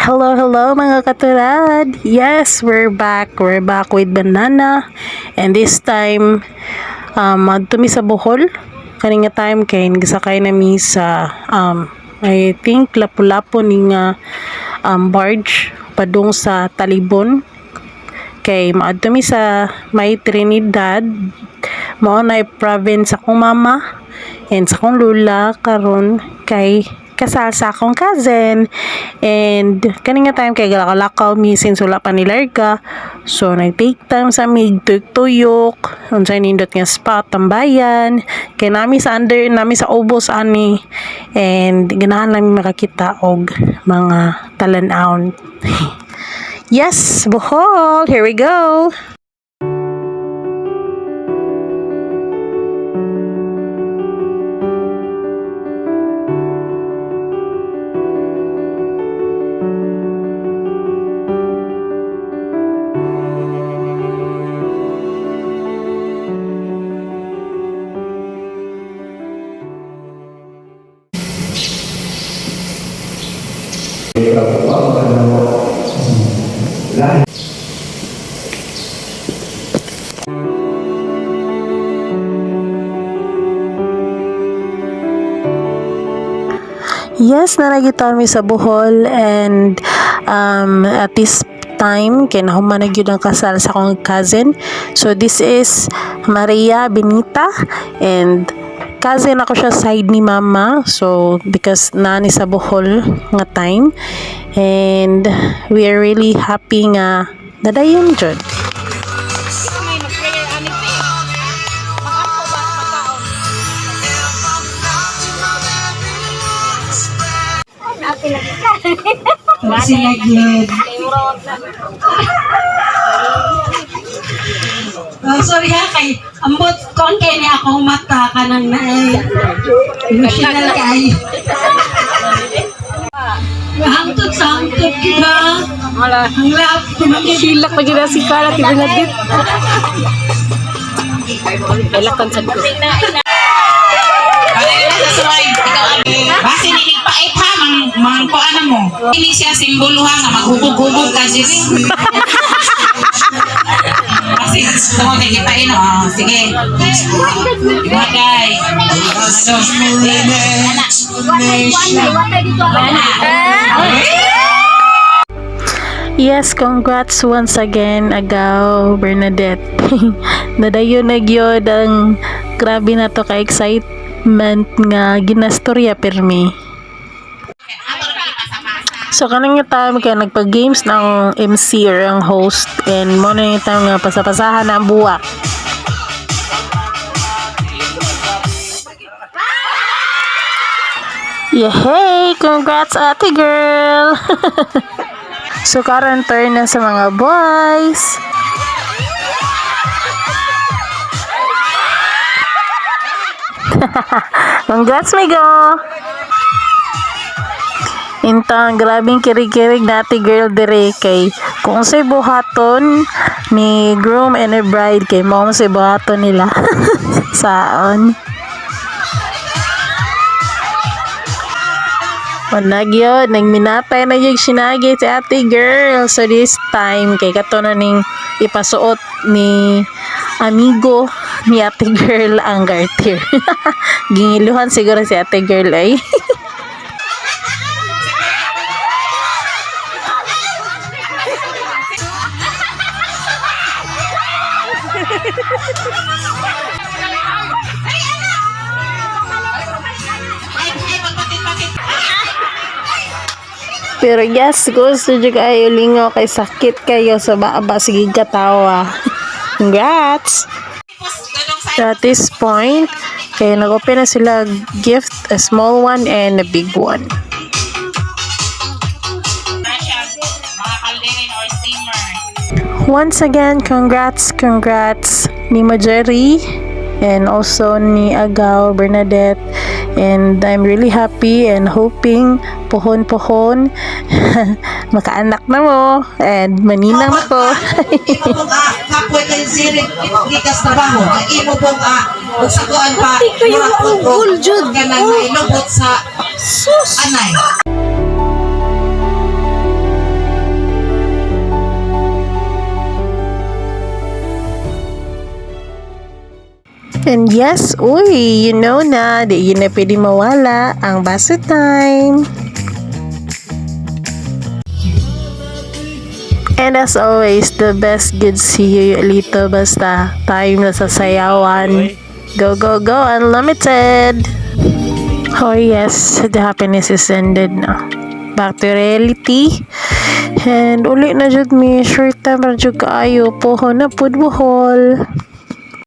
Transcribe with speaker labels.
Speaker 1: Hello mga katulad. Yes, we're back. We're back with Banana. And this time, madto mi sa Bohol. Kaning nga time kay gisakay na mi sa I think lapu-lapu ning barge padung sa Talibon. Kay maadto mi sa May Trinidad. Mao na province akong mama and sa akong lula karon kay kasal sa akong cousin. And kaning nga time kay galakaw mi since wala pa ni Larga, so nag-take time sa mig tuyok unsay nindot nga spot tambayan kay nami sa under nami sa ubos ani, and ganahan namin makakita og mga talan-aon. Yes, Bohol, here we go. Yes, nalagita kami sa Bohol, and at this time kinahuman na gyud ang kasal sa akong cousin. So this is Maria Benita, and cousin ako siya side ni mama, so because nani sa Bohol nga time, and we are really happy nga nadayon jud.
Speaker 2: Sorry ha, kay ambot kon kay ni ako mata kanang na emotional kay. Hangtod sa hangtod kita. Ang lap
Speaker 1: Hilak pa gyud si Cara ti Bernadette. Elakan sad ko.
Speaker 3: Basi niligpait ha, mga kuana mo. Ini siya simbolo ha, nga maghubog-hubog ka diri. Kasi tungkol kay kitain, sige. Bagay.
Speaker 1: Yes, congrats once again, Agaw Bernadette. Nadayon na gyud ang grabe na to ka excitement nga ginastorya permi. So kanang time kay nagpa-games ng MC or ang host, and mo na yung time nga pasapasahan na ang buwak. Yehey! Congrats ate girl! So karon turn na sa mga boys. Congrats Migo! Intang grabing kirig-kirig nati girl dire kay kung say buhaton ni groom and a bride kay mao say buhaton nila. Saon. Nagyod, nagminatay na yung sinagay si ate girl. So this time, kay kato na ning ipasuot ni amigo ni ate girl ang garter. Gingiluhan siguro si ate girl ay. Pero yes, gusto nyo kayo lingo kay sakit kayo sa baba, sige katawa. Congrats! At this point, kaya nag-open na sila gift, a small one and a big one. Once again, congrats ni Majeri and also ni Agaw Bernadette, and I'm really happy and hoping pohon makaanak na mo and maninang ako.
Speaker 3: Imo pong kapoy kay sirig gikas trabaho. Imo pong usagoan pa. Ul jud kanang ilubot sa anay.
Speaker 1: And yes, uy, you know na, di yun na pwede mawala ang baso time. And as always, the best good see you Lito basta time na sa sayawan. Go, go, go, unlimited! Oh yes, the happiness is ended na. Back to reality. And uli na jud mi, short time ra jud kaayo, poho na pud buhol.